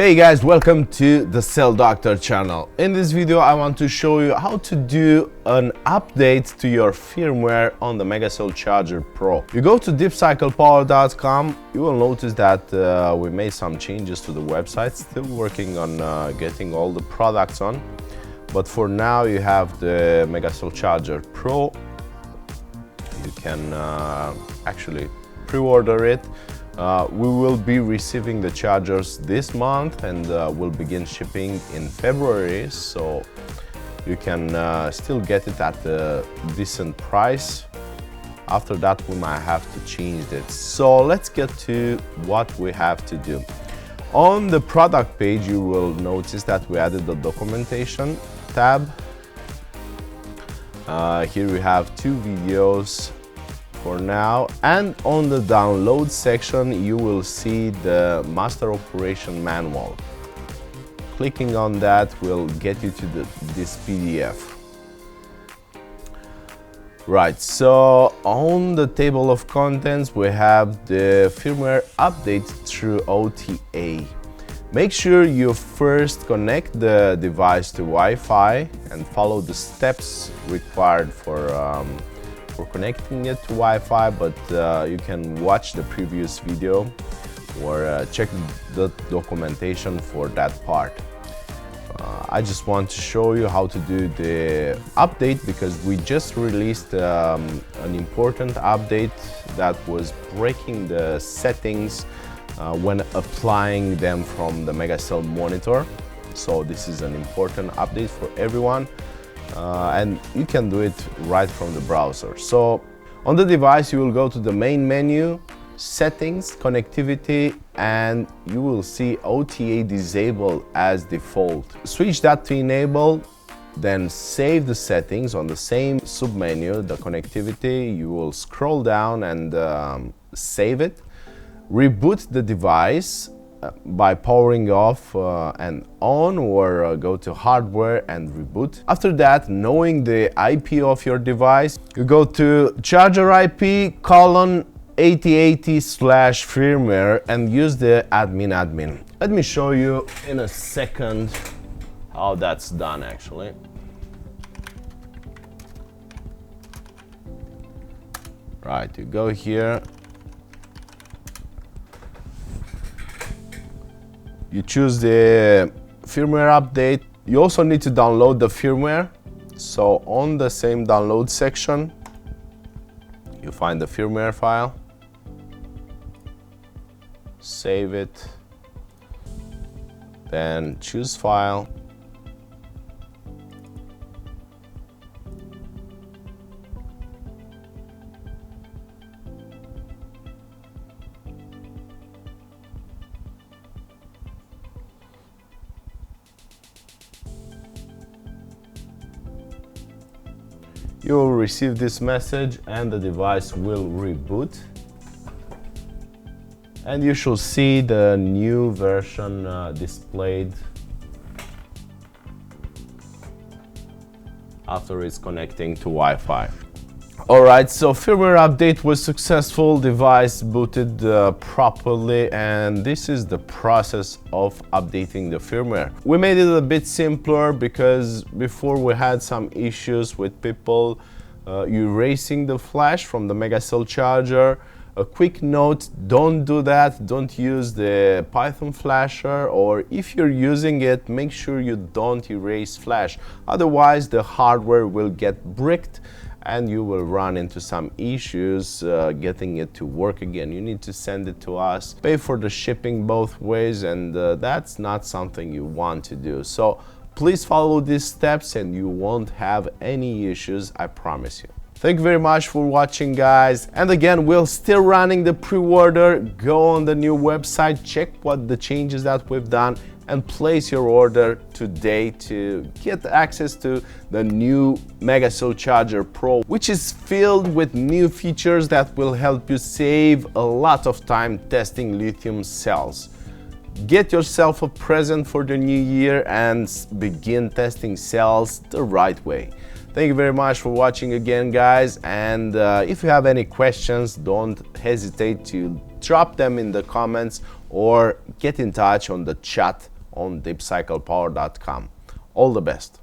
Hey guys, welcome to the Cell Doctor channel. In this video I want to show you how to do an update to your firmware on the MegaCell Charger Pro. You go to deepcyclepower.com, you will notice that we made some changes to the website. Still working on getting all the products on, but for now you have the MegaCell Charger Pro. You can actually pre-order it. We will be receiving the chargers this month and will begin shipping in February, so you can still get it at a decent price. After that we might have to change it. So let's get to what we have to do. On the product page you will notice that we added the documentation tab. Here we have two videos for now, and on the download section you will see the master operation manual. Clicking on that will get you to this PDF. Right, so on the table of contents we have the firmware update through OTA. Make sure you first connect the device to Wi-Fi and follow the steps required for connecting it to Wi-Fi, but you can watch the previous video or check the documentation for that part. I just want to show you how to do the update because we just released an important update that was breaking the settings when applying them from the MegaCell monitor. So this is an important update for everyone. And you can do it right from the browser. So on the device you will go to the main menu, settings, connectivity, and you will see OTA disable as default. Switch that to enable, then save the settings on the same submenu, the connectivity. You will scroll down and save it. Reboot the device by powering off and on, or go to hardware and reboot. After that, knowing the IP of your device, you go to charger IP colon 8080/firmware and use the admin. Let me show you in a second how that's done actually. Right, you go here. You choose the firmware update. You also need to download the firmware. So on the same download section, you find the firmware file, save it, then choose file. You will receive this message and the device will reboot. And you should see the new version displayed after it's connecting to Wi-Fi. Alright, so firmware update was successful, device booted properly, and this is the process of updating the firmware. We made it a bit simpler because before we had some issues with people erasing the flash from the MegaCell charger. A quick note, don't do that, don't use the Python flasher, or if you're using it, make sure you don't erase flash, otherwise the hardware will get bricked and you will run into some issues getting it to work again. You need to send it to us, pay for the shipping both ways, and that's not something you want to do. So please follow these steps and you won't have any issues, I promise you. Thank you very much for watching, guys. And again, we're still running the pre-order. Go on the new website, check what the changes that we've done, and place your order today to get access to the new MegaCell Charger Pro, which is filled with new features that will help you save a lot of time testing lithium cells. Get yourself a present for the new year and begin testing cells the right way. Thank you very much for watching again, guys, and if you have any questions, don't hesitate to drop them in the comments or get in touch on the chat on deepcyclepower.com. All the best.